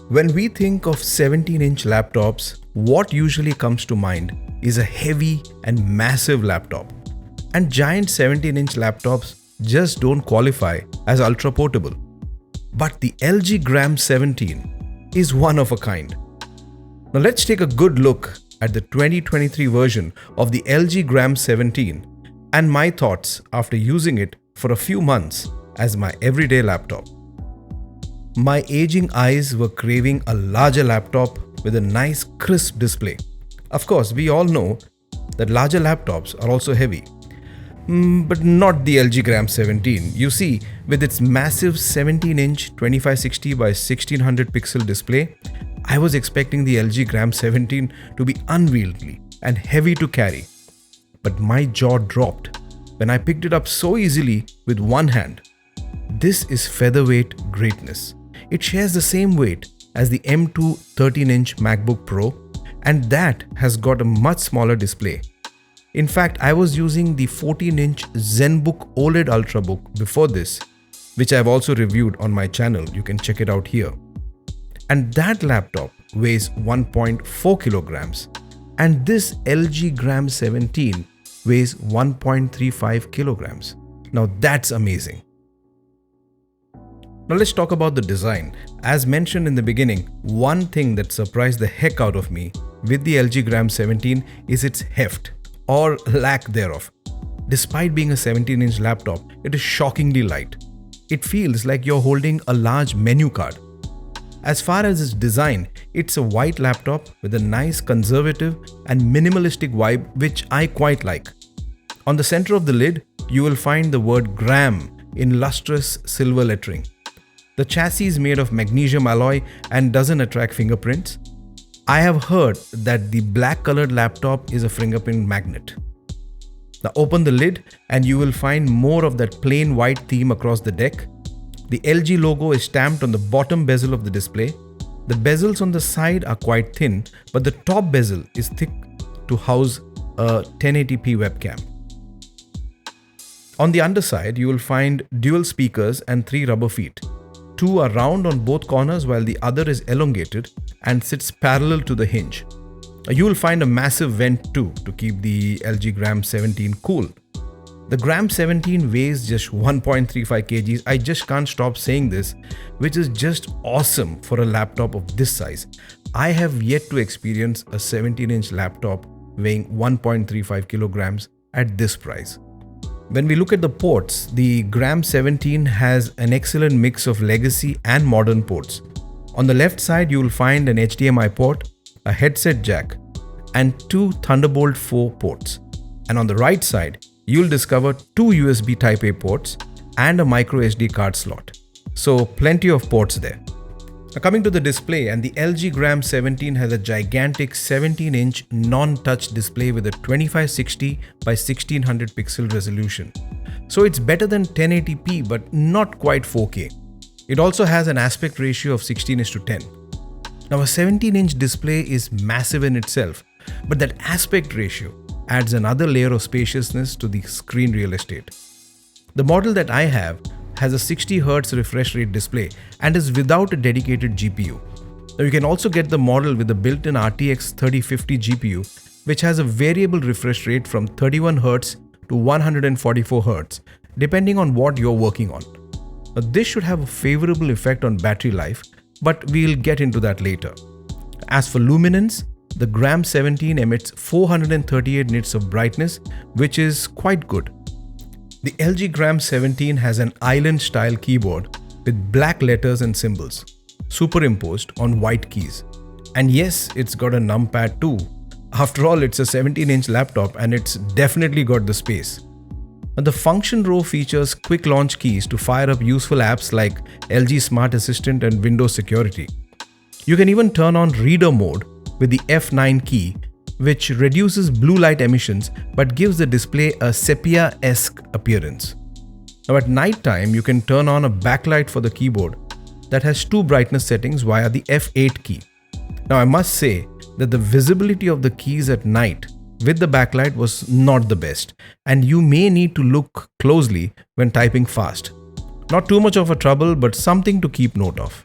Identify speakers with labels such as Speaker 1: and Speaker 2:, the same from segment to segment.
Speaker 1: When we think of 17-inch laptops, what usually comes to mind is a heavy and massive laptop. And giant 17-inch laptops just don't qualify as ultra portable. But the LG Gram 17 is one of a kind. Now let's take a good look at the 2023 version of the LG Gram 17 and my thoughts after using it for a few months as my everyday laptop. My aging eyes were craving a larger laptop with a nice crisp display. Of course, we all know that larger laptops are also heavy. But not the LG Gram 17. You see, with its massive 17-inch 2560 by 1600 pixel display, I was expecting the LG Gram 17 to be unwieldy and heavy to carry. But my jaw dropped when I picked it up so easily with one hand. This is featherweight greatness. It shares the same weight as the M2 13-inch MacBook Pro, and that has got a much smaller display. In fact, I was using the 14-inch ZenBook OLED Ultrabook before this, which I've also reviewed on my channel. You can check it out here. And that laptop weighs 1.4 kilograms, and this LG Gram 17 weighs 1.35 kilograms. Now that's amazing. Now let's talk about the design. As mentioned in the beginning, one thing that surprised the heck out of me with the LG Gram 17 is its heft, or lack thereof. Despite being a 17-inch laptop, it is shockingly light. It feels like you're holding a large menu card. As far as its design, it's a white laptop with a nice conservative and minimalistic vibe, which I quite like. On the center of the lid, you will find the word Gram in lustrous silver lettering. The chassis is made of magnesium alloy and doesn't attract fingerprints. I have heard that the black colored laptop is a fingerprint magnet. Now open the lid and you will find more of that plain white theme across the deck. The LG logo is stamped on the bottom bezel of the display. The bezels on the side are quite thin, but the top bezel is thick to house a 1080p webcam. On the underside, you will find dual speakers and 3 rubber feet. 2 are round on both corners while the other is elongated and sits parallel to the hinge. You will find a massive vent too to keep the LG Gram 17 cool. The Gram 17 weighs just 1.35 kgs. I just can't stop saying this, which is just awesome for a laptop of this size. I have yet to experience a 17-inch laptop weighing 1.35 kilograms at this price. When we look at the ports, the Gram 17 has an excellent mix of legacy and modern ports. On the left side, you will find an HDMI port, a headset jack, and 2 Thunderbolt 4 ports. And on the right side, you will discover 2 USB Type-A ports and a micro SD card slot. So plenty of ports there. Now coming to the display, and the LG Gram 17 has a gigantic 17-inch non-touch display with a 2560 by 1600 pixel resolution. So it's better than 1080p but not quite 4K. It also has an aspect ratio of 16:10. Now a 17-inch display is massive in itself, but that aspect ratio adds another layer of spaciousness to the screen real estate. The model that I have has a 60Hz refresh rate display and is without a dedicated GPU. Now you can also get the model with the built-in RTX 3050 GPU, which has a variable refresh rate from 31Hz to 144Hz, depending on what you're working on. Now this should have a favorable effect on battery life, but we'll get into that later. As for luminance, the Gram 17 emits 438 nits of brightness, which is quite good. The LG Gram 17 has an island-style keyboard with black letters and symbols, superimposed on white keys. And yes, it's got a numpad too. After all, it's a 17-inch laptop and it's definitely got the space. And the function row features quick launch keys to fire up useful apps like LG Smart Assistant and Windows Security. You can even turn on reader mode with the F9 key, which reduces blue light emissions but gives the display a sepia-esque appearance. Now at night time, you can turn on a backlight for the keyboard that has 2 brightness settings via the F8 key. Now I must say that the visibility of the keys at night with the backlight was not the best, and you may need to look closely when typing fast. Not too much of a trouble, but something to keep note of.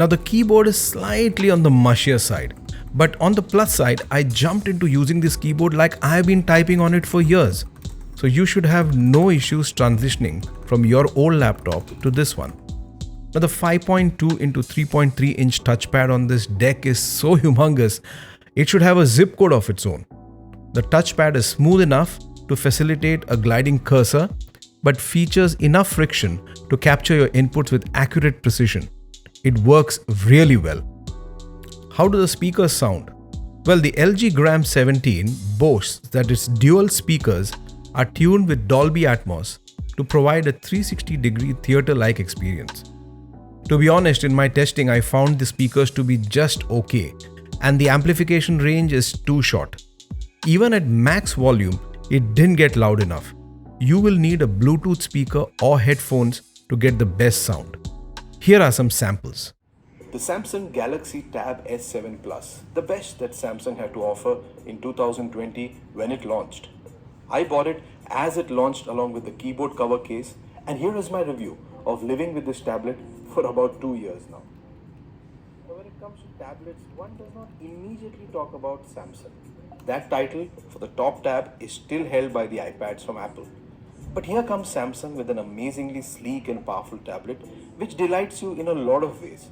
Speaker 1: Now the keyboard is slightly on the mushier side, but on the plus side, I jumped into using this keyboard like I have been typing on it for years. So you should have no issues transitioning from your old laptop to this one. Now the 5.2 into 3.3 inch touchpad on this deck is so humongous, it should have a zip code of its own. The touchpad is smooth enough to facilitate a gliding cursor, but features enough friction to capture your inputs with accurate precision. It works really well. How do the speakers sound? Well, the LG Gram 17 boasts that its dual speakers are tuned with Dolby Atmos to provide a 360-degree theater-like experience. To be honest, in my testing, I found the speakers to be just okay, and the amplification range is too short. Even at max volume, it didn't get loud enough. You will need a Bluetooth speaker or headphones to get the best sound. Here are some samples.
Speaker 2: The Samsung Galaxy Tab S7 Plus, the best that Samsung had to offer in 2020 when it launched. I bought it as it launched along with the keyboard cover case, and here is my review of living with this tablet for about 2 years now. So when it comes to tablets, one does not immediately talk about Samsung. That title for the top tab is still held by the iPads from Apple. But here comes Samsung with an amazingly sleek and powerful tablet which delights you in a lot of ways.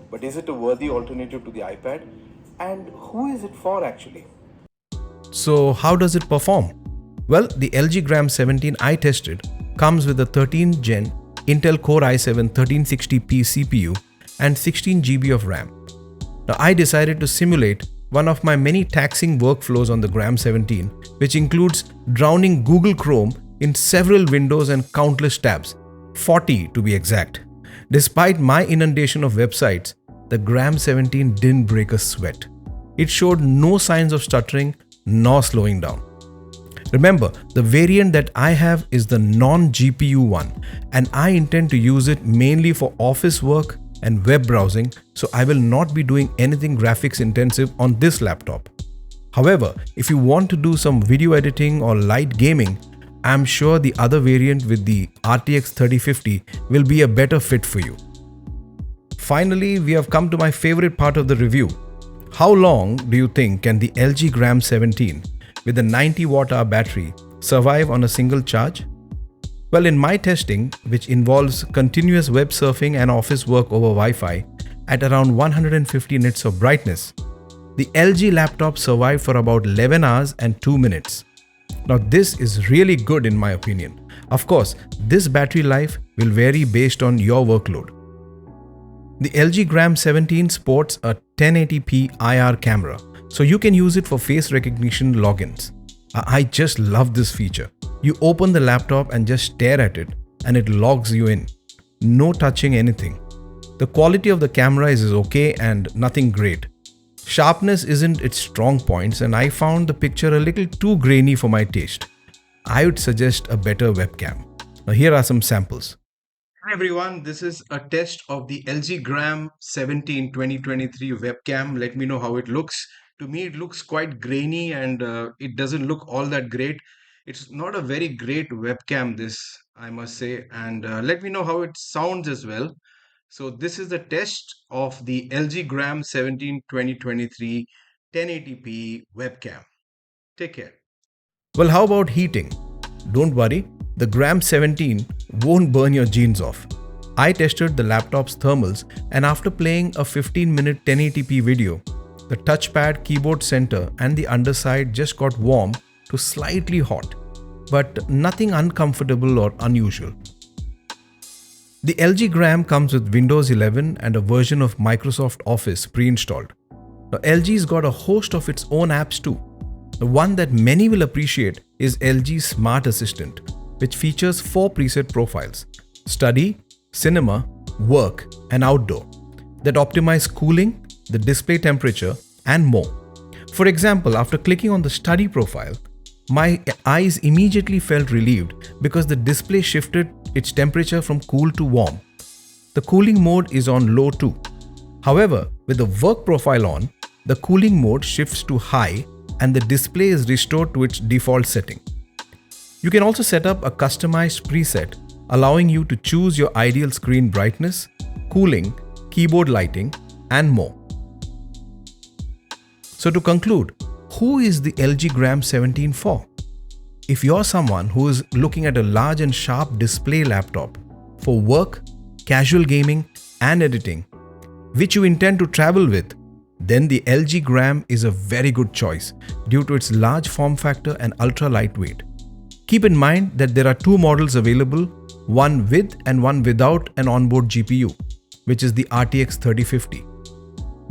Speaker 2: But is it a worthy alternative to the iPad? And who is it for actually?
Speaker 1: So how does it perform? Well, the LG Gram 17 I tested comes with a 13th Gen Intel Core i7 1360p CPU and 16 GB of RAM. Now I decided to simulate one of my many taxing workflows on the Gram 17, which includes drowning Google Chrome in several windows and countless tabs, 40 to be exact. Despite my inundation of websites, the Gram 17 didn't break a sweat. It showed no signs of stuttering nor slowing down. Remember, the variant that I have is the non-GPU one, and I intend to use it mainly for office work and web browsing, so I will not be doing anything graphics intensive on this laptop. However, if you want to do some video editing or light gaming, I'm sure the other variant with the RTX 3050 will be a better fit for you. Finally, we have come to my favorite part of the review. How long do you think can the LG Gram 17 with a 90 watt-hour battery survive on a single charge? Well, in my testing, which involves continuous web surfing and office work over Wi-Fi at around 150 nits of brightness, the LG laptop survived for about 11 hours and 2 minutes. Now this is really good in my opinion. Of course, this battery life will vary based on your workload. The LG Gram 17 sports a 1080p IR camera, so you can use it for face recognition logins. I just love this feature. You open the laptop and just stare at it and it logs you in. No touching anything. The quality of the camera is okay and nothing great. Sharpness isn't its strong points and I found the picture a little too grainy for my taste. I would suggest a better webcam. Now here are some samples. Hi everyone, this is a test of the LG Gram 17 2023 webcam. Let me know how it looks. To me, it looks quite grainy and it doesn't look all that great. It's not a very great webcam, this I must say. And let me know how it sounds as well. So this is the test of the LG Gram 17 2023 1080p webcam. Take care. Well, how about heating? Don't worry, the Gram 17 won't burn your jeans off. I tested the laptop's thermals and after playing a 15-minute 1080p video, the touchpad, keyboard center and the underside just got warm to slightly hot, but nothing uncomfortable or unusual. The LG Gram comes with Windows 11 and a version of Microsoft Office pre-installed. Now, LG's got a host of its own apps too. The one that many will appreciate is LG Smart Assistant, which features 4 preset profiles: Study, Cinema, Work and Outdoor that optimize cooling, the display temperature and more. For example, after clicking on the Study profile, my eyes immediately felt relieved because the display shifted its temperature from cool to warm. The cooling mode is on low too. However, with the Work profile on, the cooling mode shifts to high and the display is restored to its default setting. You can also set up a customized preset allowing you to choose your ideal screen brightness, cooling keyboard lighting, and more. So to conclude, who is the LG Gram 17 for? If you're someone who is looking at a large and sharp display laptop for work, casual gaming, and editing, which you intend to travel with, then the LG Gram is a very good choice due to its large form factor and ultra lightweight. Keep in mind that there are two models available, one with and one without an onboard GPU, which is the RTX 3050.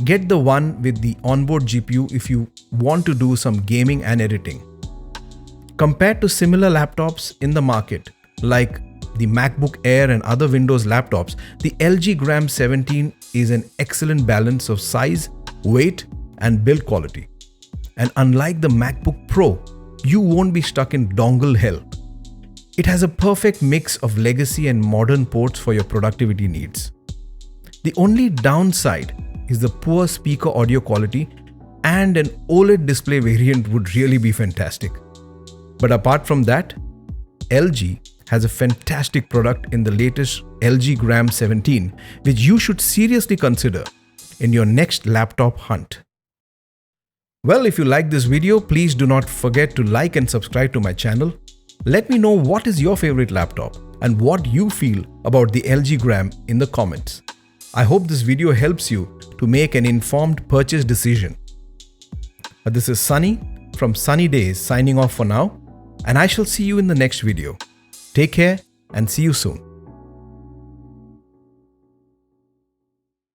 Speaker 1: Get the one with the onboard GPU if you want to do some gaming and editing. Compared to similar laptops in the market, like the MacBook Air and other Windows laptops, the LG Gram 17 is an excellent balance of size, weight, and build quality. And unlike the MacBook Pro, you won't be stuck in dongle hell. It has a perfect mix of legacy and modern ports for your productivity needs. The only downside is the poor speaker audio quality, and an OLED display variant would really be fantastic. But apart from that, LG has a fantastic product in the latest LG Gram 17, which you should seriously consider in your next laptop hunt. Well, if you like this video, please do not forget to like and subscribe to my channel. Let me know what is your favorite laptop and what you feel about the LG Gram in the comments. I hope this video helps you to make an informed purchase decision. This is Sunny from Sunny Days signing off for now, and I shall see you in the next video. Take care and see you soon.